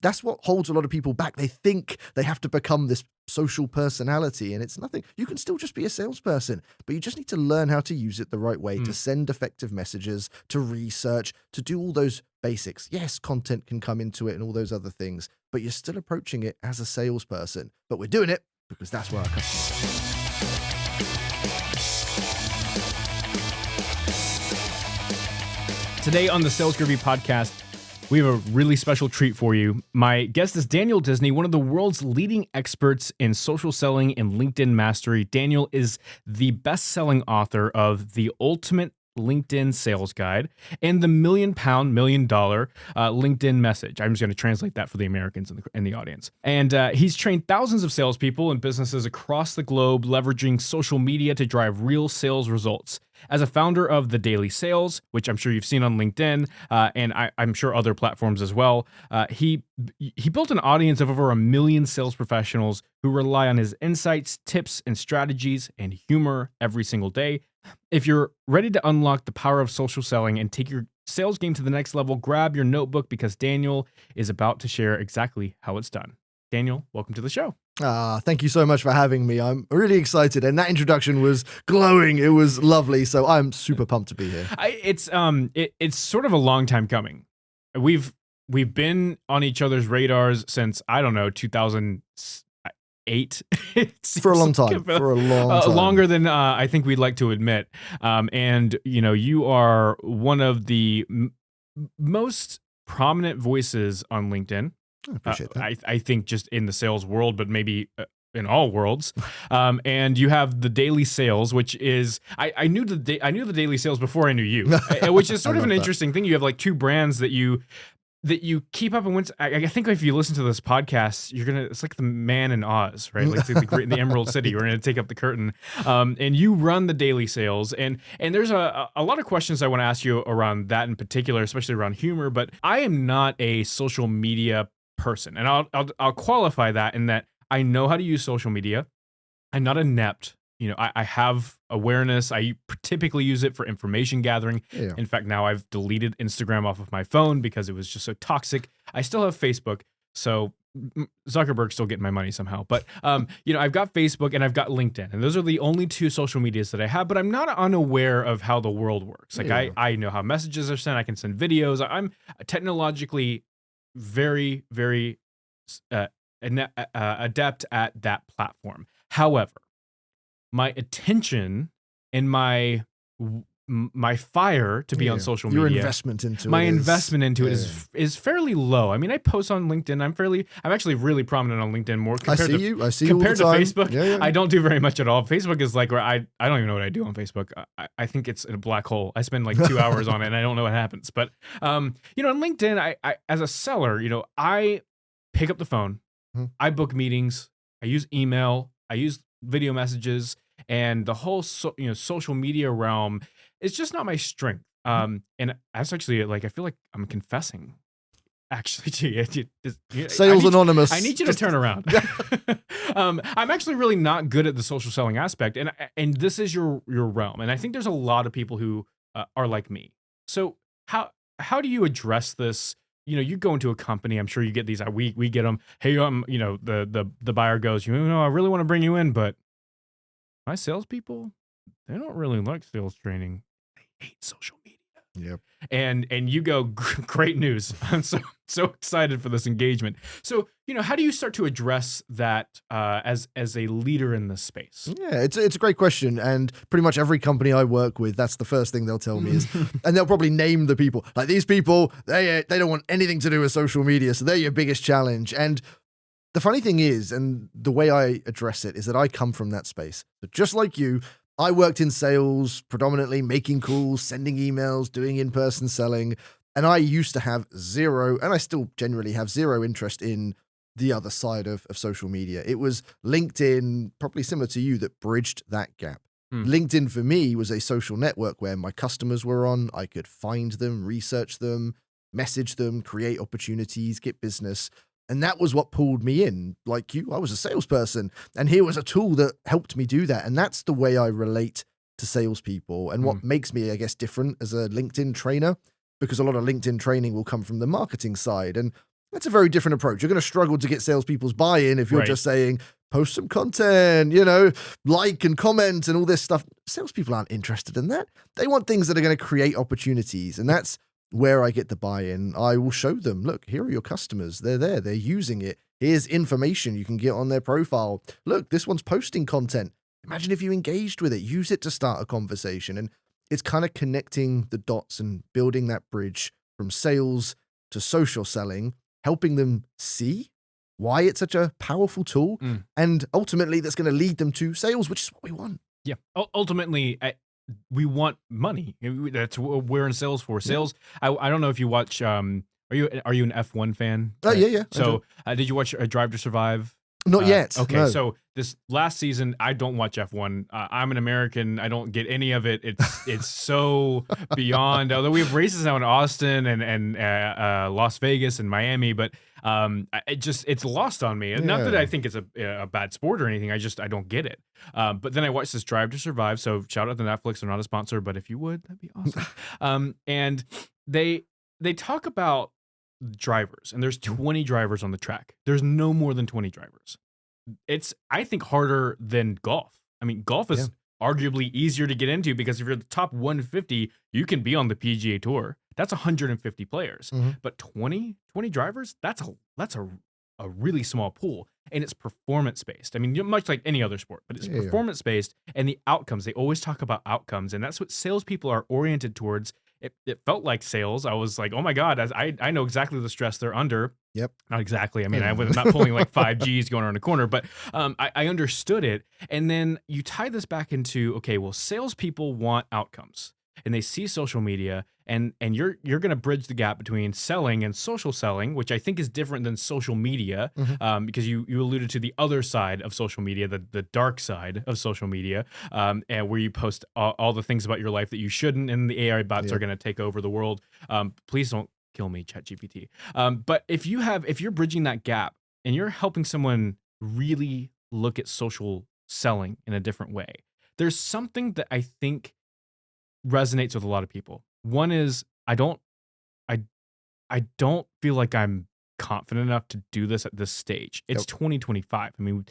that's what holds a lot of people back. They think they have to become this social personality, and it's nothing. You can still just be a salesperson, but you just need to learn how to use it the right way to send effective messages, to research, to do all those basics. Yes, content can come into it and all those other things, but you're still approaching it as a salesperson. But we're doing it because that's where our customers are. Today on the Sales Groovy podcast, we have a really special treat for you. My guest is Daniel Disney, one of the world's leading experts in social selling and LinkedIn mastery. Daniel is the best-selling author of The Ultimate LinkedIn Sales Guide and the $1 million LinkedIn Message. I'm just going to translate that for the Americans in the audience. And he's trained thousands of salespeople and businesses across the globe, leveraging social media to drive real sales results. As a founder of The Daily Sales, which I'm sure you've seen on LinkedIn, and I'm sure other platforms as well, he built an audience of over 1 million sales professionals who rely on his insights, tips, and strategies and humor every single day. If you're ready to unlock the power of social selling and take your sales game to the next level, grab your notebook because Daniel is about to share exactly how it's done. Daniel, welcome to the show. Thank you so much for having me. I'm really excited, and that introduction was glowing. It was lovely, so I'm super pumped to be here. It's sort of a long time coming. We've been on each other's radars since, I don't know, 2008. For a long time. Longer than I think we'd like to admit. And you are one of the most prominent voices on LinkedIn. I appreciate that. I think just in the sales world, but maybe in all worlds. And you have the Daily Sales, which is I knew the Daily Sales before I knew you, which is sort of an interesting thing. You have like two brands that you keep up, and I think if you listen to this podcast, it's like the man in Oz, right? Like the Emerald City. We're gonna take up the curtain, and you run the Daily Sales, and there's a lot of questions I want to ask you around that in particular, especially around humor. But I am not a social media person, and I'll qualify that in that I know how to use social media. I'm not inept. I have awareness. I typically use it for information gathering. Yeah. In fact, now I've deleted Instagram off of my phone because it was just so toxic. I still have Facebook, so Zuckerberg's still getting my money somehow. But I've got Facebook and I've got LinkedIn, and those are the only two social medias that I have. But I'm not unaware of how the world works. Like I know how messages are sent. I can send videos. I'm technologically very, very adept at that platform. However, my attention and my fire to be on social media, your investment into it is fairly low. I mean, I post on LinkedIn. I'm actually really prominent on LinkedIn more compared to Facebook. Yeah. I don't do very much at all. Facebook is like where I don't even know what I do on Facebook. I think it's in a black hole. I spend like 2 hours on it and I don't know what happens. But on LinkedIn, I as a seller, I pick up the phone, I book meetings, I use email, I use video messages, and the whole social media realm is just not my strength. And that's actually I feel like I'm confessing actually to you. Sales Anonymous. I need you to turn around. I'm actually really not good at the social selling aspect, and this is your realm. And I think there's a lot of people who are like me. So how do you address this? You go into a company, I'm sure you get these, we get them. Hey, the buyer goes, I really want to bring you in, but my salespeople, they don't really like sales training. They hate social media. Yep. And you go, great news. I'm so excited for this engagement. So, how do you start to address that as a leader in this space? Yeah, it's a great question. And pretty much every company I work with, that's the first thing they'll tell me is, and they'll probably name the people. Like these people, they don't want anything to do with social media. So they're your biggest challenge. And the funny thing is, and the way I address it is that I come from that space. But just like you, I worked in sales, predominantly making calls, sending emails, doing in-person selling. And I used to have zero, and I still generally have zero interest in the other side of social media. It was LinkedIn, probably similar to you, that bridged that gap. LinkedIn for me was a social network where my customers were on. I could find them, research them, message them, create opportunities, get business. And that was what pulled me in. Like you, I was a salesperson, and here was a tool that helped me do that. And that's the way I relate to salespeople, and what makes me, I guess, different as a LinkedIn trainer, because a lot of LinkedIn training will come from the marketing side. And That's a very different approach. You're going to struggle to get salespeople's buy-in if you're Right. just saying, post some content, like and comment and all this stuff. Salespeople aren't interested in that. They want things that are going to create opportunities. And that's where I get the buy-in. I will show them, look, here are your customers. They're there. They're using it. Here's information you can get on their profile. Look, this one's posting content. Imagine if you engaged with it. Use it to start a conversation. And it's kind of connecting the dots and building that bridge from sales to social selling, helping them see why it's such a powerful tool. And ultimately, that's going to lead them to sales, which is what we want. Yeah. Ultimately, we want money. That's what we're in sales for. Sales. I don't know if you watch. Are you an F1 fan? Oh, yeah. So did you watch Drive to Survive? Not yet. Okay, no. so this last season, I don't watch F1. I'm an American. I don't get any of it. It's so beyond. Although we have races now in Austin and Las Vegas and Miami, but it's lost on me. Not that I think it's a bad sport or anything. I don't get it. But then I watched this Drive to Survive. So shout out to Netflix. They're not a sponsor, but if you would, that'd be awesome. And they talk about drivers, and there's 20 drivers on the track. There's no more than 20 drivers. It's, I think, harder than golf. I mean, golf is arguably easier to get into because if you're the top 150, you can be on the PGA Tour. That's 150 players. But 20 drivers, that's a really small pool, and it's performance based. I mean, much like any other sport, but it's performance based, and the outcomes. They always talk about outcomes, and that's what salespeople are oriented towards. It felt like sales. I was like, oh my God, I know exactly the stress they're under. Yep. Not exactly. I mean, I was not pulling like 5Gs going around a corner, but I understood it. And then you tie this back into, okay, well, salespeople want outcomes, and they see social media, and you're going to bridge the gap between selling and social selling, which I think is different than social media, because you alluded to the other side of social media, the dark side of social media, and where you post all the things about your life that you shouldn't, and the AI bots are going to take over the world. Please don't kill me, ChatGPT. But if you're bridging that gap and you're helping someone really look at social selling in a different way, there's something that I think resonates with a lot of people. One is I don't feel like I'm confident enough to do this at this stage. It's 2025. I mean,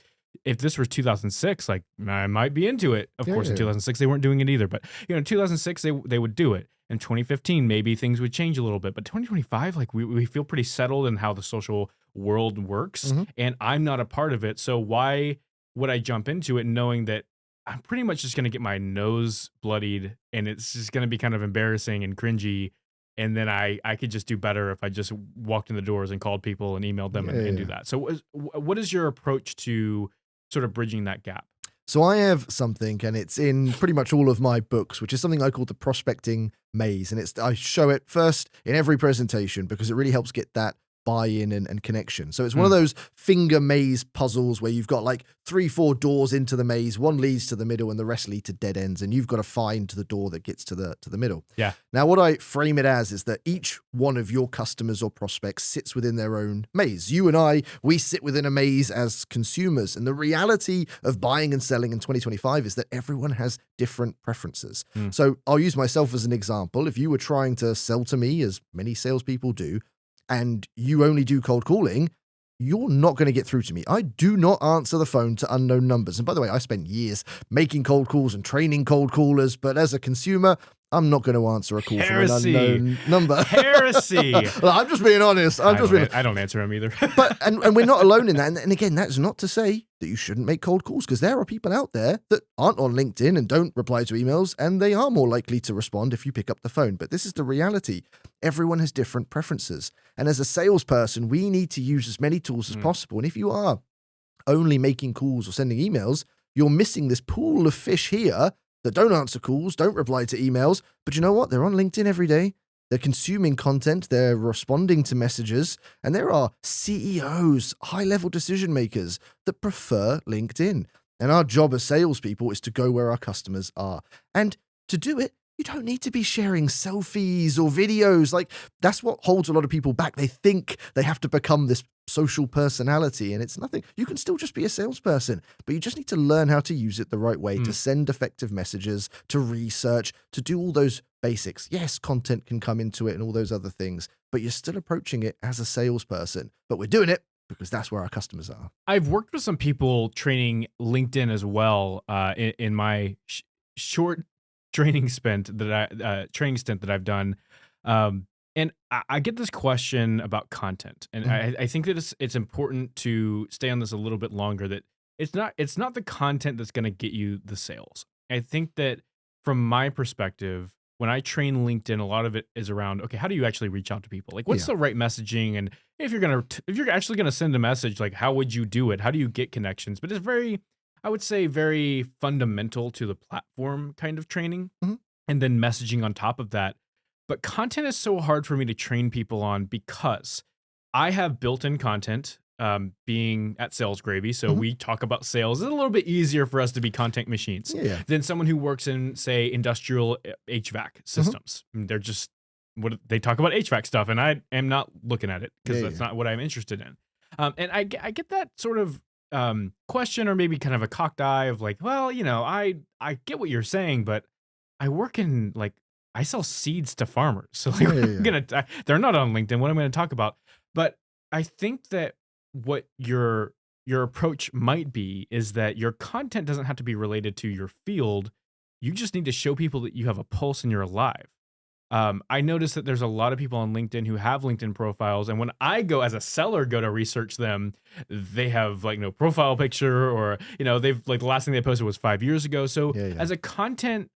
if this was 2006, like I might be into it. Of course, in 2006 they weren't doing it either. But in 2006 they would do it. In 2015 maybe things would change a little bit. But 2025, like we feel pretty settled in how the social world works, and I'm not a part of it. So why would I jump into it knowing that I'm pretty much just going to get my nose bloodied, and it's just going to be kind of embarrassing and cringy. And then I could just do better if I just walked in the doors and called people and emailed them and do that. So what is your approach to sort of bridging that gap? So I have something, and it's in pretty much all of my books, which is something I call the prospecting maze. And I show it first in every presentation because it really helps get that buy-in and connection. So it's one of those finger maze puzzles where you've got like 3-4 doors into the maze, one leads to the middle and the rest lead to dead ends, and you've got to find the door that gets to the middle. Yeah. Now what I frame it as is that each one of your customers or prospects sits within their own maze. You and I, we sit within a maze as consumers, and the reality of buying and selling in 2025 is that everyone has different preferences. So I'll use myself as an example. If you were trying to sell to me, as many salespeople do, and you only do cold calling, you're not going to get through to me. I do not answer the phone to unknown numbers. And by the way, I spent years making cold calls and training cold callers, but as a consumer, I'm not going to answer a call from an unknown number. Heresy. Well, I'm just being honest. I don't answer them either. But and we're not alone in that. And again, that's not to say that you shouldn't make cold calls, because there are people out there that aren't on LinkedIn and don't reply to emails, and they are more likely to respond if you pick up the phone. But this is the reality. Everyone has different preferences. And as a salesperson, we need to use as many tools as possible. And if you are only making calls or sending emails, you're missing this pool of fish here that don't answer calls, don't reply to emails. But you know what? They're on LinkedIn every day. They're consuming content. They're responding to messages. And there are CEOs, high-level decision makers that prefer LinkedIn. And our job as salespeople is to go where our customers are. And to do it, You don't need to be sharing selfies or videos. Like, that's what holds a lot of people back. They think they have to become this social personality, and it's nothing. You can still just be a salesperson, but you just need to learn how to use it the right way to send effective messages, to research, to do all those basics. Yes, content can come into it and all those other things, but you're still approaching it as a salesperson. But we're doing it because that's where our customers are. I've worked with some people training LinkedIn as well in my short training stint that I've done. And I get this question about content, and I think that it's important to stay on this a little bit longer. That it's not the content that's going to get you the sales. I think that from my perspective, when I train LinkedIn, a lot of it is around, okay, how do you actually reach out to people? Like, what's the right messaging? And if you're actually gonna send a message, like, how would you do it? How do you get connections? But it's very, I would say, very fundamental to the platform kind of training, and then messaging on top of that. But content is so hard for me to train people on because I have built-in content, being at Sales Gravy. So we talk about sales. It's a little bit easier for us to be content machines than someone who works in, say, industrial HVAC systems. They're just, they talk about HVAC stuff, and I am not looking at it because that's not what I'm interested in. And I get that sort of question, or maybe kind of a cocked eye of like, well, I get what you're saying, but I work in, like, I sell seeds to farmers. So like, they're not on LinkedIn. What I'm going to talk about. But I think that what your approach might be is that your content doesn't have to be related to your field. You just need to show people that you have a pulse and you're alive. I noticed that there's a lot of people on LinkedIn who have LinkedIn profiles, and when I go as a seller, go to research them, they have like no profile picture, or they've, like, the last thing they posted was 5 years ago. So as a content,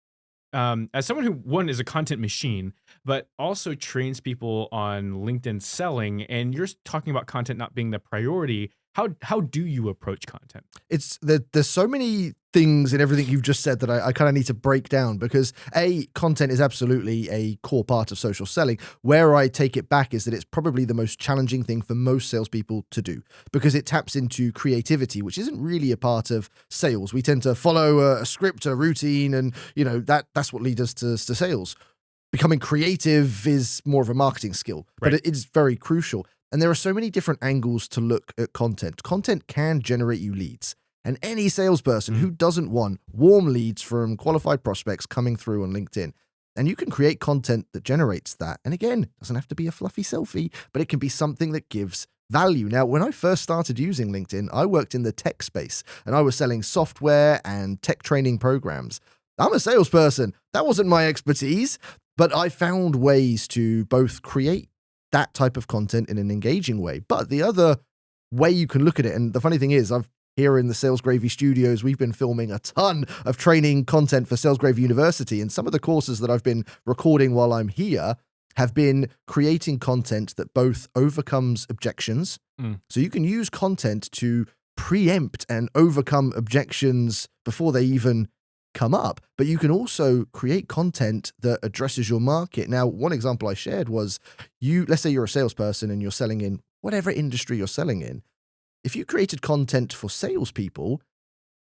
as someone who, one, is a content machine, but also trains people on LinkedIn selling, and you're talking about content not being the priority, how do you approach content? There's so many things in everything you've just said that I kind of need to break down, because content is absolutely a core part of social selling. Where I take it back is that it's probably the most challenging thing for most salespeople to do, because it taps into creativity, which isn't really a part of sales. We tend to follow a script, a routine, and that's what leads us to sales. Becoming creative is more of a marketing skill, but it's very crucial. And there are so many different angles to look at content. Content can generate you leads. And any salesperson who doesn't want warm leads from qualified prospects coming through on LinkedIn, and you can create content that generates that. And again, it doesn't have to be a fluffy selfie, but it can be something that gives value. Now, when I first started using LinkedIn, I worked in the tech space, and I was selling software and tech training programs. I'm a salesperson. That wasn't my expertise, but I found ways to both create that type of content in an engaging way. But the other way you can look at it, and the funny thing is, here in the Sales Gravy studios, we've been filming a ton of training content for Sales Gravy University, and some of the courses that I've been recording while I'm here have been creating content that both overcomes objections. So you can use content to preempt and overcome objections before they even come up, but you can also create content that addresses your market. Now, one example I shared was, let's say you're a salesperson and you're selling in whatever industry you're selling in. If you created content for salespeople,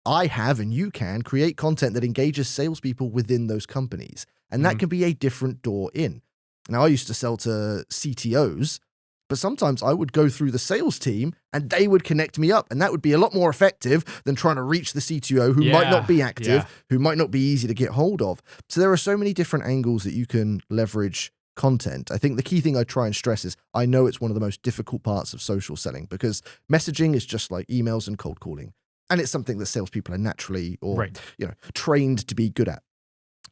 I have, and you can create content that engages salespeople within those companies. And that can be a different door in. Now, I used to sell to CTOs, but sometimes I would go through the sales team and they would connect me up. And that would be a lot more effective than trying to reach the CTO who might not be active, who might not be easy to get hold of. So there are so many different angles that you can leverage content. I think the key thing I try and stress is, I know it's one of the most difficult parts of social selling, because messaging is just like emails and cold calling. And it's something that salespeople are naturally trained to be good at.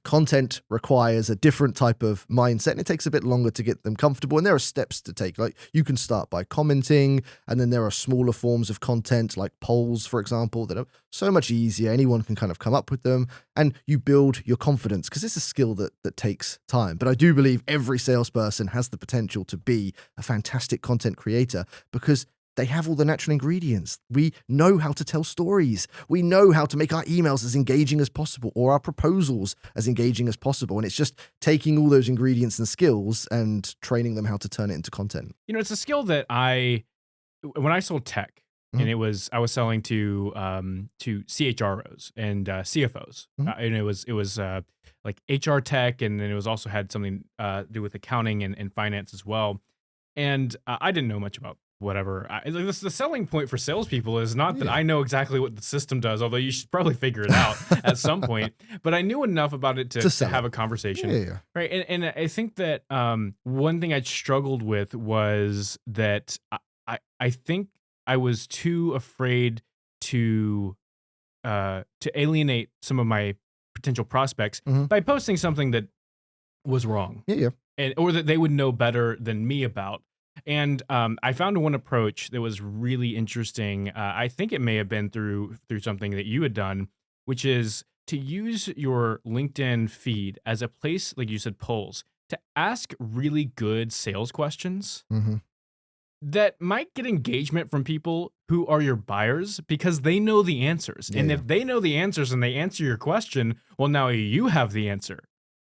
Content requires a different type of mindset, and it takes a bit longer to get them comfortable. And there are steps to take. Like, you can start by commenting, and then there are smaller forms of content like polls, for example, that are so much easier. Anyone can kind of come up with them, and you build your confidence, because it's a skill that takes time. But I do believe every salesperson has the potential to be a fantastic content creator, because they have all the natural ingredients. We know how to tell stories. We know how to make our emails as engaging as possible, or our proposals as engaging as possible. And it's just taking all those ingredients and skills and training them how to turn it into content. It's a skill that when I sold tech, and I was selling to CHROs and CFOs, and it was like HR tech, and then it was also had something to do with accounting and finance as well. And I didn't know much about whatever. This the selling point for salespeople is not that I know exactly what the system does, although you should probably figure it out at some point. But I knew enough about it to have a conversation, right? And I think that one thing I struggled with was that I think I was too afraid to alienate some of my potential prospects by posting something that was wrong. And or that they would know better than me about. And I found one approach that was really interesting. I think it may have been through something that you had done, which is to use your LinkedIn feed as a place, like you said, polls, to ask really good sales questions that might get engagement from people who are your buyers because they know the answers. And if they know the answers and they answer your question, well, now you have the answer.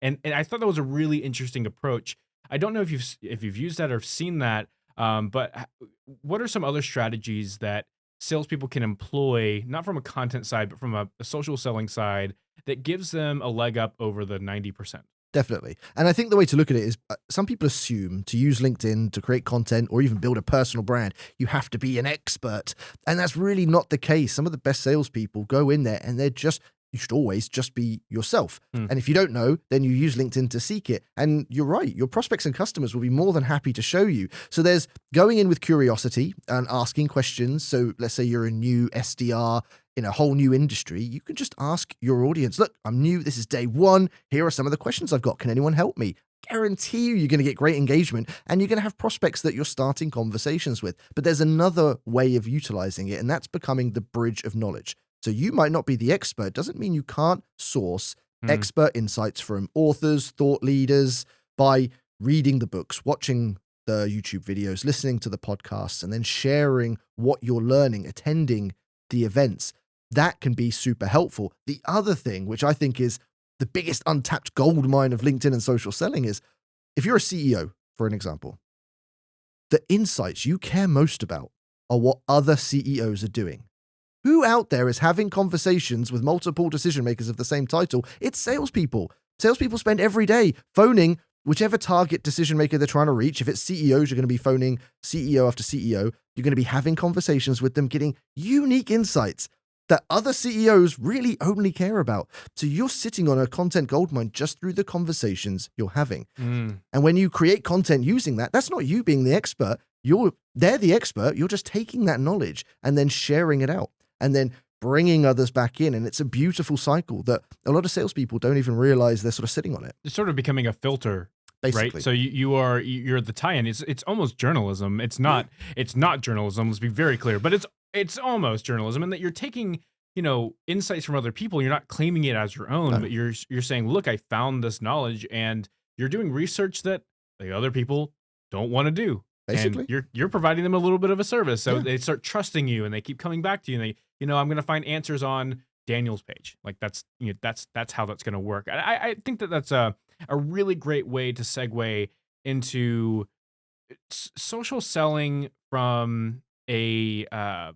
And I thought that was a really interesting approach. I don't know if you've used that or seen that, but what are some other strategies that salespeople can employ, not from a content side, but from a social selling side, that gives them a leg up over the 90%? Definitely. And I think the way to look at it is some people assume to use LinkedIn to create content or even build a personal brand, you have to be an expert. And that's really not the case. Some of the best salespeople go in there and you should always just be yourself. And if you don't know, then you use LinkedIn to seek it. And you're right, your prospects and customers will be more than happy to show you. So there's going in with curiosity and asking questions. So let's say you're a new SDR in a whole new industry, you can just ask your audience, look, I'm new, this is day one, here are some of the questions I've got, can anyone help me? Guarantee you're going to get great engagement and you're going to have prospects that you're starting conversations with. But there's another way of utilizing it, and that's becoming the bridge of knowledge. So you might not be the expert, doesn't mean you can't source expert insights from authors, thought leaders, by reading the books, watching the YouTube videos, listening to the podcasts, and then sharing what you're learning, attending the events. That can be super helpful. The other thing, which I think is the biggest untapped gold mine of LinkedIn and social selling, is if you're a CEO, for an example, the insights you care most about are what other CEOs are doing. Who out there is having conversations with multiple decision makers of the same title? It's salespeople. Salespeople spend every day phoning whichever target decision maker they're trying to reach. If it's CEOs, you're going to be phoning CEO after CEO. You're going to be having conversations with them, getting unique insights that other CEOs really only care about. So you're sitting on a content goldmine just through the conversations you're having. And when you create content using that, that's not you being the expert. They're the expert. You're just taking that knowledge and then sharing it out and then bringing others back in. And it's a beautiful cycle that a lot of salespeople don't even realize they're sort of sitting on it. It's sort of becoming a filter. Basically. Right. So you're the tie-in. It's almost journalism. It's not journalism. Let's be very clear, but it's almost journalism, in that you're taking, insights from other people. You're not claiming it as your own, but you're saying, look, I found this knowledge, and you're doing research that the other people don't want to do. Basically, and you're providing them a little bit of a service, so they start trusting you, and they keep coming back to you, and they, I'm going to find answers on Daniel's page. Like that's how that's going to work. I think that's a really great way to segue into social selling from I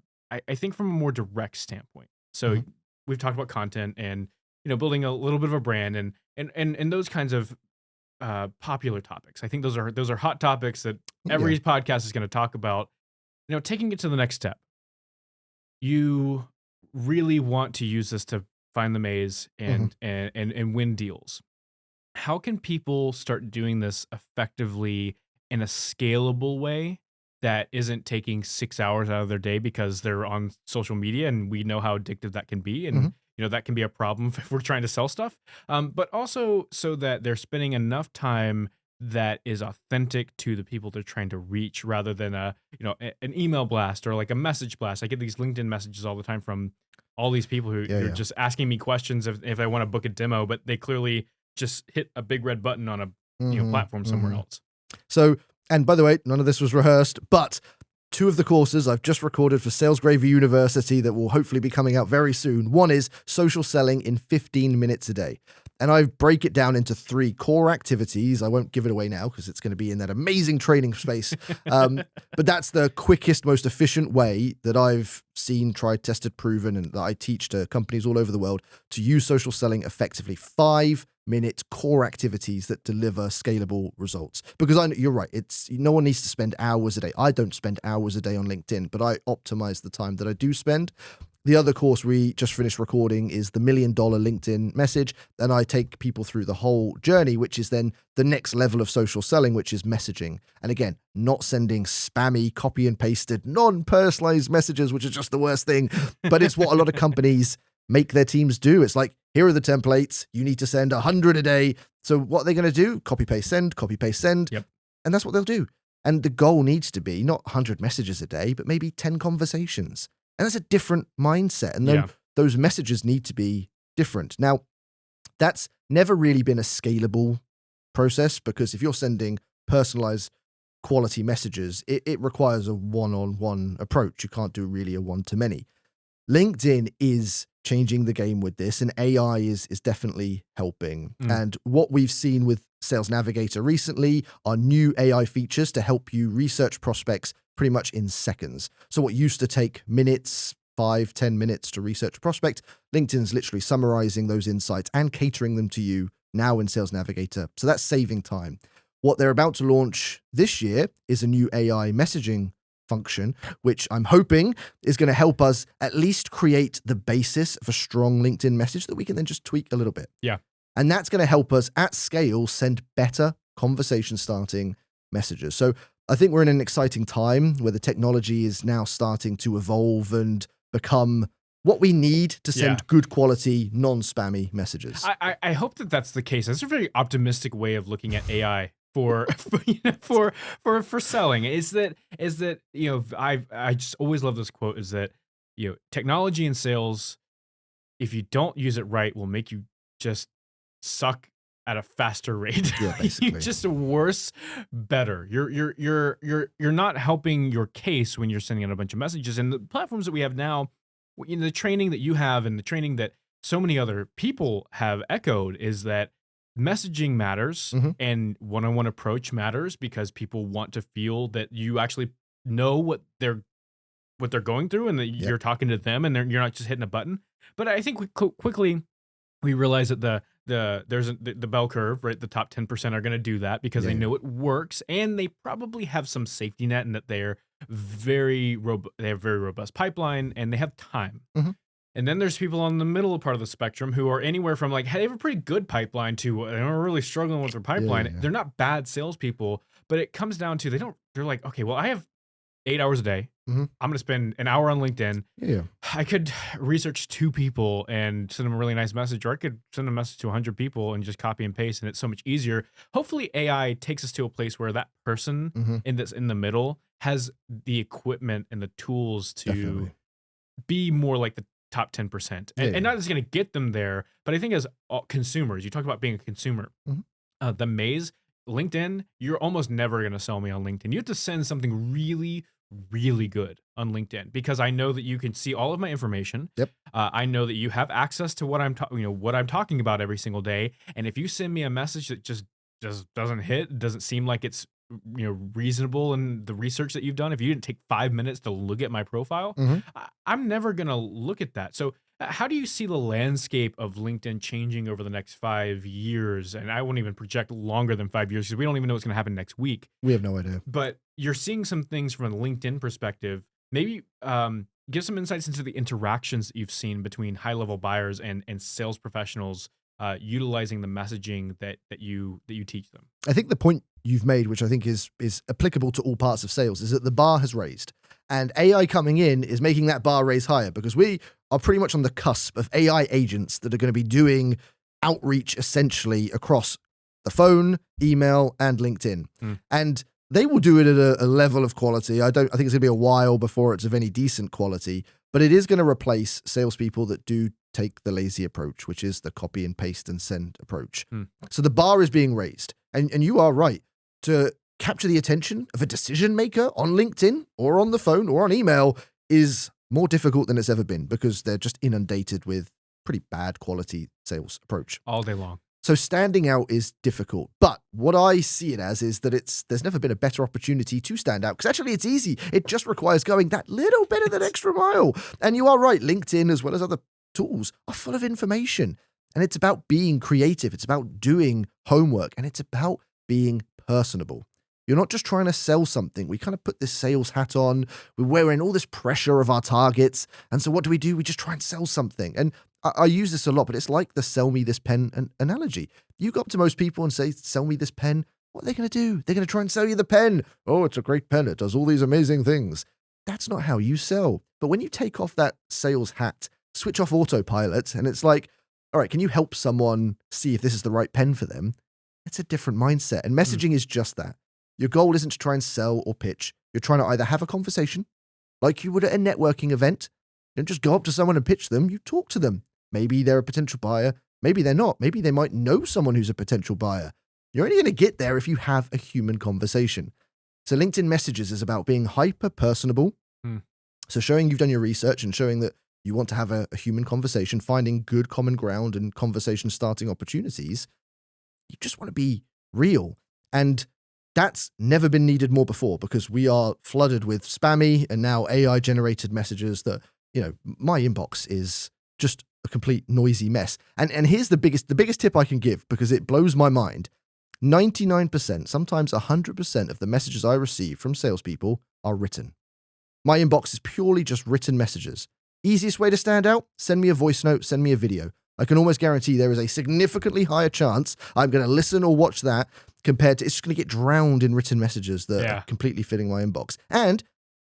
think from a more direct standpoint. So we've talked about content and building a little bit of a brand and those kinds of popular topics. I think those are hot topics that every podcast is going to talk about. Taking it to the next step. You really want to use this to find the maze and win deals. How can people start doing this effectively in a scalable way that isn't taking 6 hours out of their day because they're on social media, and we know how addictive that can be, and that can be a problem if we're trying to sell stuff, but also so that they're spending enough time that is authentic to the people they're trying to reach, rather than an email blast or like a message blast. I get these LinkedIn messages all the time from all these people who are just asking me questions if I want to book a demo, but they clearly just hit a big red button on a platform somewhere else. So, and by the way, none of this was rehearsed, but two of the courses I've just recorded for Sales Gravy University that will hopefully be coming out very soon. One is social selling in 15 minutes a day. And I break it down into 3 core activities. I won't give it away now because it's going to be in that amazing training space. But that's the quickest, most efficient way that I've seen, tried, tested, proven, and that I teach to companies all over the world to use social selling effectively. 5-minute core activities that deliver scalable results. Because you're right, no one needs to spend hours a day. I don't spend hours a day on LinkedIn, but I optimize the time that I do spend. The other course we just finished recording is the $1 Million LinkedIn Message. And I take people through the whole journey, which is then the next level of social selling, which is messaging. And again, not sending spammy, copy and pasted, non-personalized messages, which is just the worst thing. But it's what a lot of companies make their teams do. It's like, here are the templates. You need to send 100 a day. So what are they going to do? Copy, paste, send, copy, paste, send. Yep. And that's what they'll do. And the goal needs to be not 100 messages a day, but maybe 10 conversations. And that's a different mindset. And then those messages need to be different. Now, that's never really been a scalable process because if you're sending personalized quality messages, it requires a one-on-one approach. You can't do really a one-to-many. LinkedIn is changing the game with this, and AI is definitely helping. And what we've seen with Sales Navigator recently are new AI features to help you research prospects pretty much in seconds. So what used to take minutes, 5-10 minutes to research a prospect, LinkedIn's literally summarizing those insights and catering them to you now in Sales Navigator. So that's saving time. What they're about to launch this year is a new AI messaging function, which I'm hoping is going to help us at least create the basis of a strong LinkedIn message that we can then just tweak a little bit. Yeah. And that's going to help us at scale send better conversation starting messages. So I think we're in an exciting time where the technology is now starting to evolve and become what we need to send good quality, non-spammy messages. I hope that that's the case. That's a very optimistic way of looking at AI for selling. Is that I just always love this quote is that technology and sales, if you don't use it right, will make you just suck at a faster rate. Yeah, basically. You're just worse, better. You're not helping your case when you're sending out a bunch of messages. And the platforms that we have now, the training that you have and the training that so many other people have echoed is that messaging matters and one-on-one approach matters because people want to feel that you actually know what they're going through and that you're talking to them and you're not just hitting a button. But I think quickly we realize that there's the bell curve, right? The top 10% are going to do that because they know it works and they probably have some safety net and that they have very robust pipeline and they have time. And then there's people on the middle part of the spectrum who are anywhere from like, hey, they have a pretty good pipeline to they're really struggling with their pipeline. They're not bad salespeople, but it comes down to they're like, okay, well, I have 8 hours a day. I'm going to spend an hour on LinkedIn. I could research 2 people and send them a really nice message, or I could send a message to 100 people and just copy and paste, and it's so much easier. Hopefully AI takes us to a place where that person in the middle has the equipment and the tools to be more like the top 10%. And not just going to get them there, but I think as consumers, you talk about being a consumer, the maze, LinkedIn, you're almost never going to sell me on LinkedIn. You have to send something really, really good on LinkedIn because I know that you can see all of my information. I know that you have access to what I'm talking about every single day. And if you send me a message that just doesn't hit, doesn't seem like it's reasonable in the research that you've done, if you didn't take 5 minutes to look at my profile, I'm never going to look at that. So how do you see the landscape of LinkedIn changing over the next 5 years? And I won't even project longer than 5 years because we don't even know what's going to happen next week. We have no idea. But you're seeing some things from a LinkedIn perspective. Maybe give some insights into the interactions that you've seen between high-level buyers and sales professionals utilizing the messaging that you teach them. I think the point you've made, which I think is applicable to all parts of sales, is that the bar has raised. And AI coming in is making that bar raise higher because we are pretty much on the cusp of AI agents that are going to be doing outreach essentially across the phone, email, and LinkedIn. And they will do it at a level of quality. I think it's going to be a while before it's of any decent quality, but it is going to replace salespeople that do take the lazy approach, which is the copy and paste and send approach. So the bar is being raised. And you are right. To capture the attention of a decision maker on LinkedIn or on the phone or on email is more difficult than it's ever been because they're just inundated with pretty bad quality sales approach. All day long. So standing out is difficult. But what I see it as is that there's never been a better opportunity to stand out because actually it's easy. It just requires going that little bit of that extra mile. And you are right, LinkedIn as well as other tools are full of information. And it's about being creative. It's about doing homework. And it's about being personable. You're not just trying to sell something. We kind of put this sales hat on. We're wearing all this pressure of our targets. And so what do? We just try and sell something. And I use this a lot, but it's like the sell me this pen analogy. You go up to most people and say, sell me this pen. What are they going to do? They're going to try and sell you the pen. Oh, it's a great pen. It does all these amazing things. That's not how you sell. But when you take off that sales hat, switch off autopilot, and it's like, all right, can you help someone see if this is the right pen for them? It's a different mindset. And messaging is just that. Your goal isn't to try and sell or pitch. You're trying to either have a conversation like you would at a networking event. You don't just go up to someone and pitch them. You talk to them. Maybe they're a potential buyer. Maybe they're not. Maybe they might know someone who's a potential buyer. You're only going to get there if you have a human conversation. So LinkedIn Messages is about being hyper personable. So showing you've done your research and showing that you want to have a human conversation, finding good common ground and conversation starting opportunities. You just want to be real. And that's never been needed more before because we are flooded with spammy and now AI generated messages that, my inbox is just a complete noisy mess. And here's the biggest tip I can give because it blows my mind. 99%, sometimes 100% of the messages I receive from salespeople are written. My inbox is purely just written messages. Easiest way to stand out? Send me a voice note, send me a video. I can almost guarantee there is a significantly higher chance I'm going to listen or watch that compared to it's just going to get drowned in written messages that are completely filling my inbox. And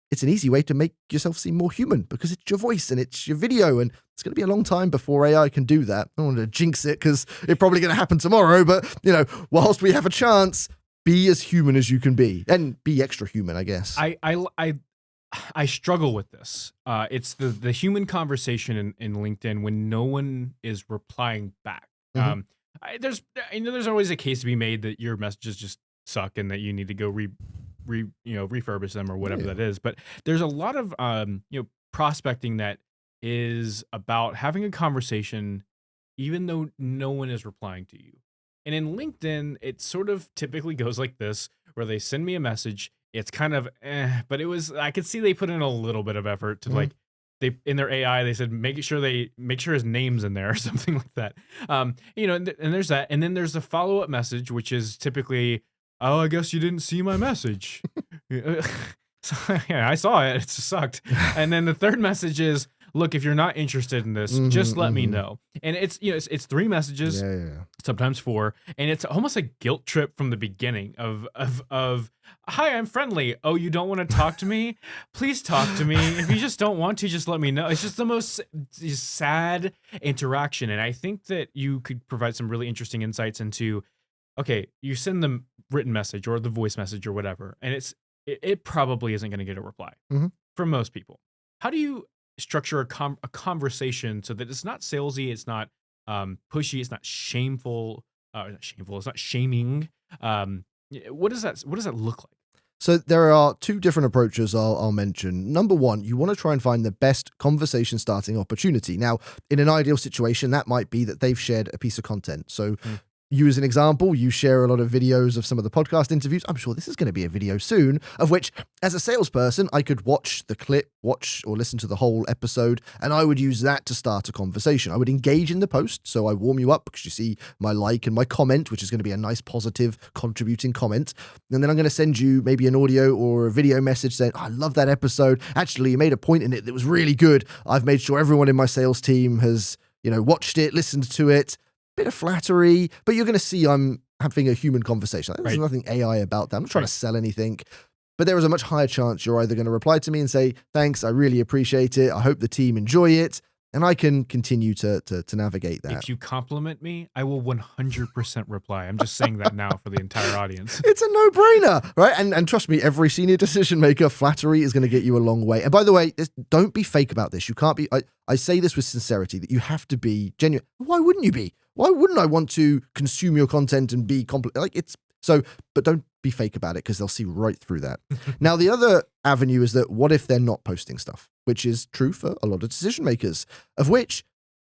it's an easy way to make yourself seem more human because it's your voice and it's your video. And it's going to be a long time before AI can do that. I don't want to jinx it because it's probably going to happen tomorrow. But, whilst we have a chance, be as human as you can be and be extra human, I guess. I struggle with this. It's the human conversation in LinkedIn when no one is replying back. There's always a case to be made that your messages just suck and that you need to go refurbish them or whatever that is. But there's a lot of prospecting that is about having a conversation even though no one is replying to you. And in LinkedIn, it sort of typically goes like this, where they send me a message. It's kind of, but I could see they put in a little bit of effort to they in their AI, they said, make sure his name's in there or something like that. And there's that. And then there's a follow-up message, which is typically, oh, I guess you didn't see my message. So, yeah, I saw it. It sucked. And then the third message is, look, if you're not interested in this, just let me know. And it's it's 3 messages, sometimes 4, and it's almost a guilt trip from the beginning of hi, I'm friendly. Oh, you don't want to talk to me? Please talk to me. If you just don't want to, just let me know. It's just the most sad interaction, and I think that you could provide some really interesting insights into. Okay, you send them written message or the voice message or whatever, and it probably isn't going to get a reply from most people. How do you structure a conversation so that it's not salesy, it's not pushy, it's not shameful, it's not shaming? What does that look like? So there are 2 different approaches I'll mention. Number 1, you want to try and find the best conversation starting opportunity. Now, in an ideal situation, that might be that they've shared a piece of content. So you as an example, you share a lot of videos of some of the podcast interviews. I'm sure this is going to be a video soon, of which, as a salesperson, I could watch the clip, watch or listen to the whole episode, and I would use that to start a conversation. I would engage in the post, so I warm you up because you see my like and my comment, which is going to be a nice, positive, contributing comment. And then I'm going to send you maybe an audio or a video message saying, I love that episode. Actually, you made a point in it that was really good. I've made sure everyone in my sales team has, watched it, listened to it. Bit of flattery, but you're going to see I'm having a human conversation. There's nothing AI about that. I'm not trying to sell anything, but there is a much higher chance you're either going to reply to me and say, thanks, I really appreciate it. I hope the team enjoy it. And I can continue to navigate that. If you compliment me, I will 100% reply. I'm just saying that now for the entire audience. It's a no-brainer, right? And trust me, every senior decision maker, flattery is going to get you a long way. And by the way, don't be fake about this. You can't be, I say this with sincerity, that you have to be genuine. Why wouldn't you be? Why wouldn't I want to consume your content and be it's So, but don't be fake about it because they'll see right through that. Now, the other avenue is that what if they're not posting stuff, which is true for a lot of decision makers, of which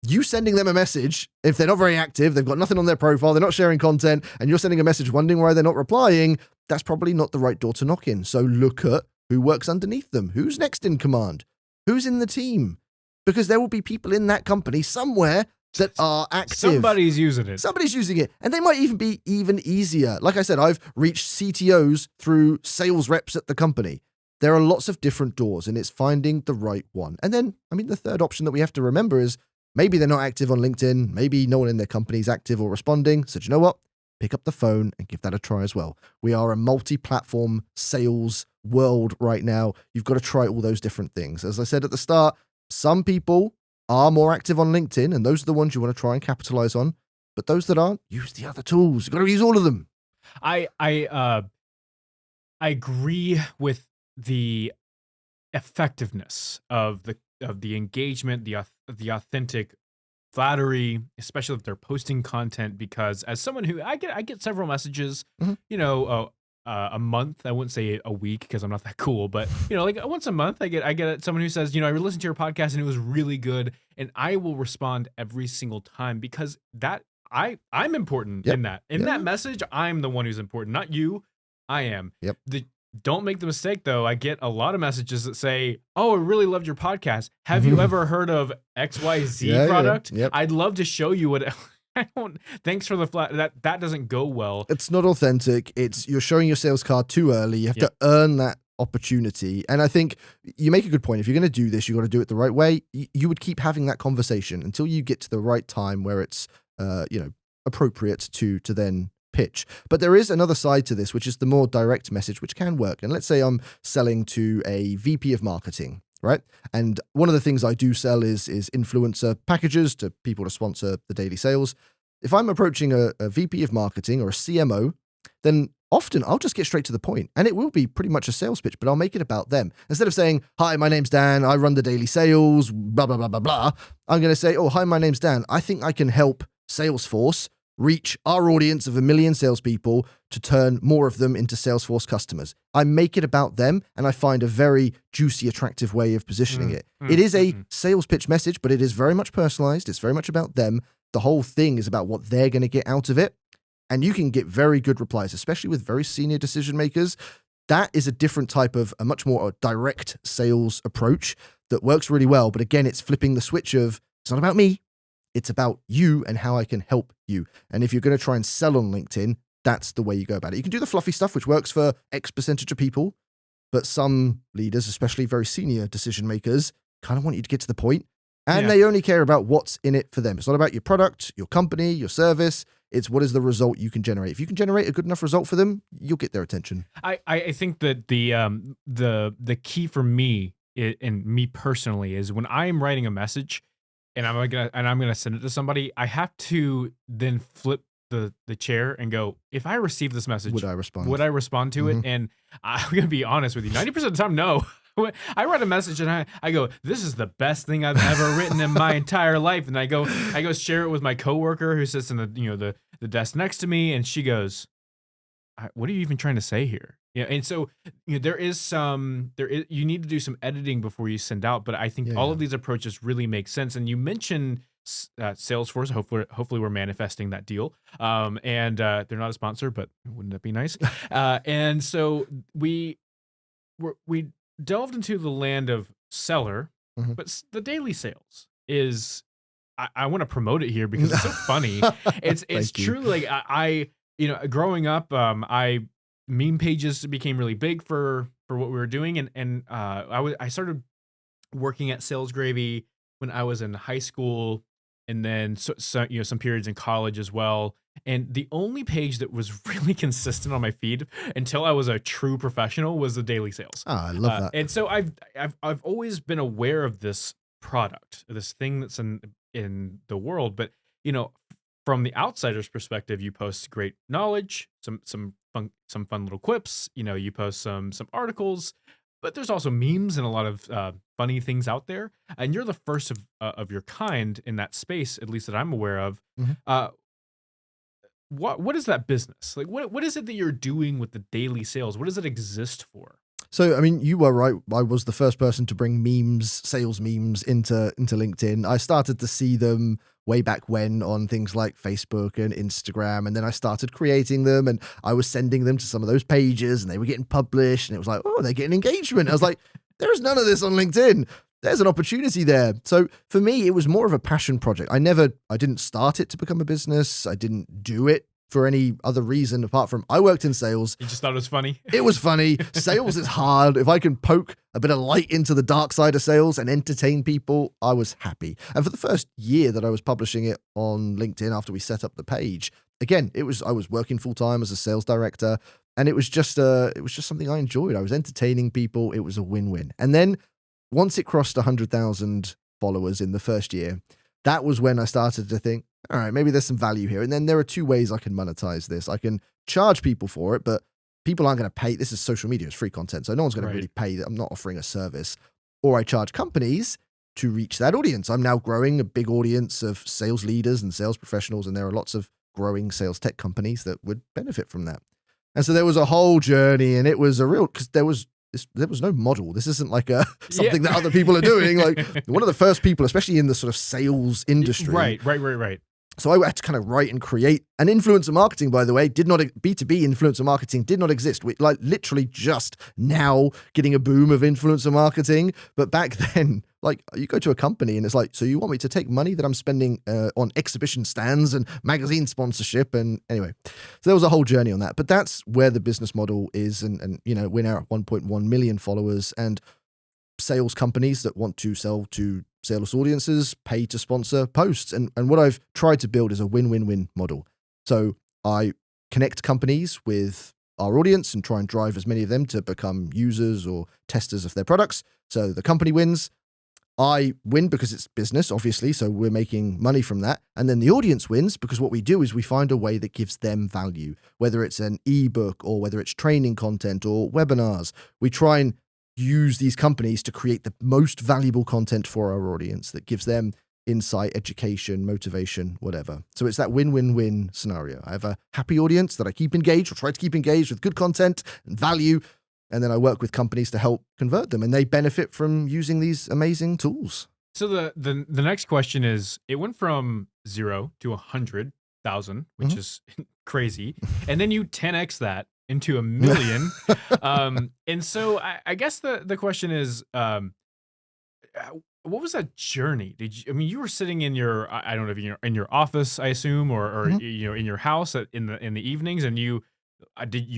you sending them a message, if they're not very active, they've got nothing on their profile, they're not sharing content, and you're sending a message wondering why they're not replying, that's probably not the right door to knock in. So look at who works underneath them, who's next in command, who's in the team, because there will be people in that company somewhere that are active. Somebody's using it. Somebody's using it. And they might even be even easier. Like I said, I've reached CTOs through sales reps at the company. There are lots of different doors, and it's finding the right one. And then, the third option that we have to remember is maybe they're not active on LinkedIn. Maybe no one in their company is active or responding. So do you know what? Pick up the phone and give that a try as well. We are a multi-platform sales world right now. You've got to try all those different things. As I said at the start, some people are more active on LinkedIn, and those are the ones you want to try and capitalize on. But those that aren't, use the other tools. You've got to use all of them. I agree with the effectiveness of the engagement, the authentic flattery, especially if they're posting content, because as someone who I get several messages, a month. I wouldn't say a week because I'm not that cool, but like once a month I get someone who says, I listened to your podcast and it was really good, and I will respond every single time because that I'm important in that. In that message, I'm the one who's important, not you. I am. Yep. Don't make the mistake, though. I get a lot of messages that say, "Oh, I really loved your podcast. Have you ever heard of XYZ product? Yep. I'd love to show you what." I don't. Thanks for the flat. That doesn't go well. It's not authentic. You're showing your sales card too early. You have to earn that opportunity. And I think you make a good point. If you're going to do this, you got to do it the right way. You would keep having that conversation until you get to the right time where it's appropriate to then pitch. But there is another side to this, which is the more direct message, which can work. And let's say I'm selling to a VP of marketing, right? And one of the things I do sell is influencer packages to people to sponsor the daily sales. If I'm approaching a VP of marketing or a CMO, then often I'll just get straight to the point, and it will be pretty much a sales pitch, but I'll make it about them. Instead of saying, "Hi, my name's Dan, I run the daily sales, blah, blah, blah, blah, blah," I'm going to say, "Oh, hi, my name's Dan. I think I can help Salesforce reach our audience of 1 million salespeople to turn more of them into Salesforce customers." I make it about them, and I find a very juicy, attractive way of positioning it. It is a sales pitch message, but it is very much personalized. It's very much about them. The whole thing is about what they're going to get out of it. And you can get very good replies, especially with very senior decision makers. That is a different type of a much more direct sales approach that works really well. But again, it's flipping the switch of, it's not about me. It's about you and how I can help you. And if you're going to try and sell on LinkedIn, that's the way you go about it. You can do the fluffy stuff, which works for X percentage of people, but some leaders, especially very senior decision makers, kind of want you to get to the point, and they only care about what's in it for them. It's not about your product, your company, your service. It's what is the result you can generate. If you can generate a good enough result for them, you'll get their attention. I think that the key for me and me personally is when I am writing a message and I'm gonna send it to somebody, I have to then flip the chair and go, if I receive this message, would I respond? Would I respond to it? And I'm gonna be honest with you, 90% of the time, no. I write a message and I go, this is the best thing I've ever written in my entire life, and I go share it with my coworker who sits in the desk next to me, and she goes, what are you even trying to say here? And so you need to do some editing before you send out, but I think all of these approaches really make sense. And you mentioned Salesforce. Hopefully we're manifesting that deal. And they're not a sponsor, but wouldn't that be nice? And so we delved into the land of seller, but the daily sales is, I want to promote it here because it's so funny. It's truly like I growing up, meme pages became really big for what we were doing, and I started working at Sales Gravy when I was in high school, and then some periods in college as well. And the only page that was really consistent on my feed until I was a true professional was the daily sales. Oh, I love that. And so I've always been aware of this product, this thing that's in the world. But from the outsider's perspective, you post great knowledge, some fun little quips. You post some articles, but there's also memes and a lot of funny things out there. And you're the first of your kind in that space, at least that I'm aware of. what is that business? Like what is it that you're doing with the daily sales? What does it exist for? So, I mean, you were right. I was the first person to bring sales memes into LinkedIn. I started to see them way back when on things like Facebook and Instagram. And then I started creating them and I was sending them to some of those pages and they were getting published. And it was like, oh, they're getting engagement. I was like, there is none of this on LinkedIn. There's an opportunity there. So for me, it was more of a passion project. I didn't start it to become a business. I didn't do it for any other reason apart from I worked in sales. You just thought it was funny? It was funny. Sales is hard. If I can poke a bit of light into the dark side of sales and entertain people, I was happy. And for the first year that I was publishing it on LinkedIn after we set up the page, again, I was working full time as a sales director, and it was just something I enjoyed. I was entertaining people. It was a win-win. And then once it crossed 100,000 followers in the first year, that was when I started to think, all right, maybe there's some value here. And then there are two ways I can monetize this. I can charge people for it, but people aren't going to pay. This is social media, it's free content. So no one's going to really pay. I'm not offering a service. Or I charge companies to reach that audience. I'm now growing a big audience of sales leaders and sales professionals. And there are lots of growing sales tech companies that would benefit from that. And so there was a whole journey, and it was because there was no model. This isn't like something that other people are doing. Like one of the first people, especially in the sort of sales industry. Right. So I had to kind of write and create. And influencer marketing, by the way, B2B influencer marketing did not exist. We like literally just now getting a boom of influencer marketing. But back then, like you go to a company and it's like, so you want me to take money that I'm spending on exhibition stands and magazine sponsorship? And anyway, so there was a whole journey on that. But that's where the business model is. And you know, we're now at 1.1 million followers, and sales companies that want to sell to sales audiences pay to sponsor posts. And what I've tried to build is a win-win-win model. So I connect companies with our audience and try and drive as many of them to become users or testers of their products. So the company wins. I win because it's business, obviously, so we're making money from that. And then the audience wins because what we do is we find a way that gives them value, whether it's an ebook or whether it's training content or webinars. We try and use these companies to create the most valuable content for our audience that gives them insight, education, motivation, whatever. So it's that win-win-win scenario. I have a happy audience that I keep engaged or try to keep engaged with good content and value. And then I work with companies to help convert them, and they benefit from using these amazing tools. So the next question is, it went from 0 to 100,000, which is crazy. And then you 10x that into 1 million. And so I guess the question is, what was that journey? You were sitting in your, I don't know if in your office, I assume, or you know, in your house in the evenings, and you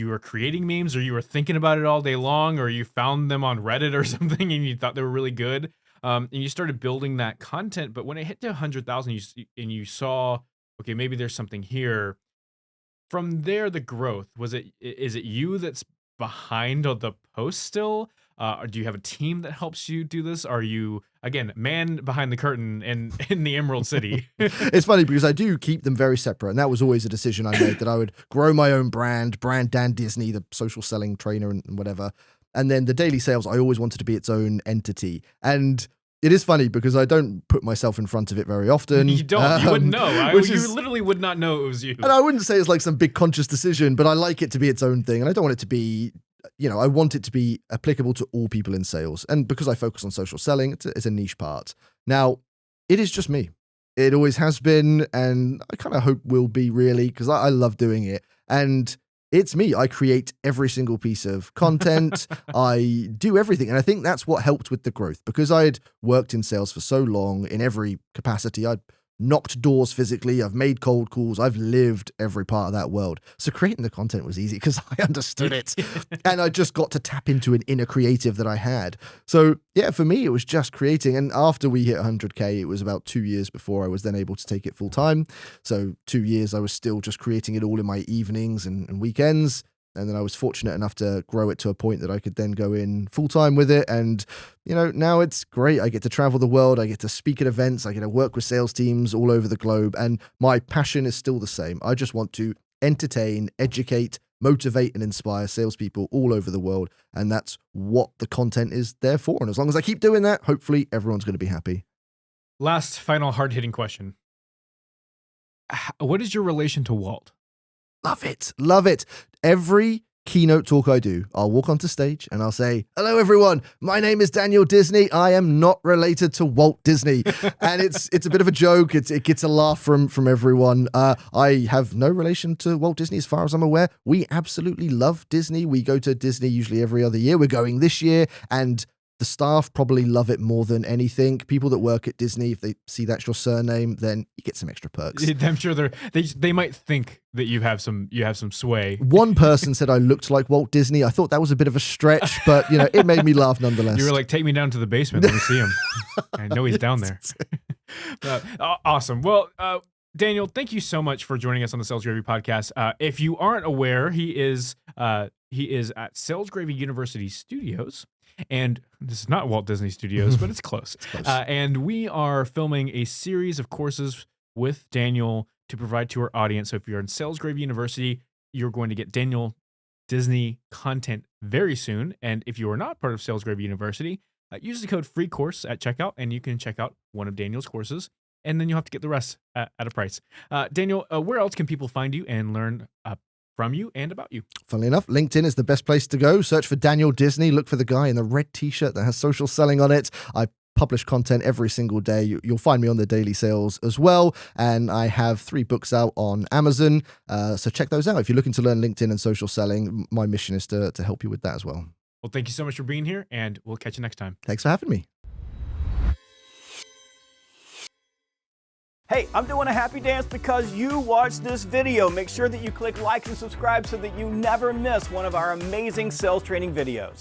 were creating memes, or you were thinking about it all day long, or you found them on Reddit or something and you thought they were really good. And you started building that content. But when it hit to 100,000 and you saw, okay, maybe there's something here. From there, the growth, is it you that's behind the post still? Or do you have a team that helps you do this? Are you, again, man behind the curtain in the Emerald City? It's funny because I do keep them very separate. And that was always a decision I made, that I would grow my own brand Dan Disney, the social selling trainer and whatever. And then the daily sales, I always wanted to be its own entity. And it is funny because I don't put myself in front of it very often. You don't. You wouldn't know. You literally would not know it was you. And I wouldn't say it's like some big conscious decision, but I like it to be its own thing. And I don't want it to be, I want it to be applicable to all people in sales. And because I focus on social selling, it's a niche part. Now, it is just me. It always has been. And I kind of hope will be, really, because I love doing it. And it's me. I create every single piece of content. I do everything. And I think that's what helped with the growth, because I had worked in sales for so long in every capacity. I'd knocked doors physically. I've made cold calls. I've lived every part of that world. So creating the content was easy because I understood it. And I just got to tap into an inner creative that I had. So yeah, for me, it was just creating. And after we hit 100K, it was about 2 years before I was then able to take it full time. So 2 years, I was still just creating it all in my evenings and weekends. And then I was fortunate enough to grow it to a point that I could then go in full time with it. And, now it's great. I get to travel the world. I get to speak at events. I get to work with sales teams all over the globe. And my passion is still the same. I just want to entertain, educate, motivate, and inspire salespeople all over the world. And that's what the content is there for. And as long as I keep doing that, hopefully everyone's going to be happy. Last, final, hard-hitting question. What is your relation to Walt? Love it. Love it. Every keynote talk I do, I'll walk onto stage and I'll say, hello, everyone. My name is Daniel Disney. I am not related to Walt Disney. And it's a bit of a joke. It gets a laugh from everyone. I have no relation to Walt Disney as far as I'm aware. We absolutely love Disney. We go to Disney usually every other year. We're going this year, and the staff probably love it more than anything. People that work at Disney, if they see that's your surname, then you get some extra perks. I'm sure they might think that you have some sway. One person said I looked like Walt Disney. I thought that was a bit of a stretch, but it made me laugh nonetheless. You were like, take me down to the basement. Let me see him. I know he's down there. Awesome. Well, Daniel, thank you so much for joining us on the Sales Gravy podcast. If you aren't aware, he is at Sales Gravy University Studios. And this is not Walt Disney Studios, but it's close. And we are filming a series of courses with Daniel to provide to our audience. So if you're in Sales Gravy University, you're going to get Daniel Disney content very soon. And if you are not part of Sales Gravy University, use the code FREECOURSE at checkout, and you can check out one of Daniel's courses. And then you'll have to get the rest at a price. Daniel, where else can people find you and learn from you and about you? Funnily enough, LinkedIn is the best place to go. Search for Daniel Disney. Look for the guy in the red t-shirt that has social selling on it. I publish content every single day. You'll find me on the Daily Sales as well. And I have 3 books out on Amazon. So check those out. If you're looking to learn LinkedIn and social selling, my mission is to help you with that as well. Well, thank you so much for being here, and we'll catch you next time. Thanks for having me. Hey, I'm doing a happy dance because you watched this video. Make sure that you click like and subscribe so that you never miss one of our amazing sales training videos.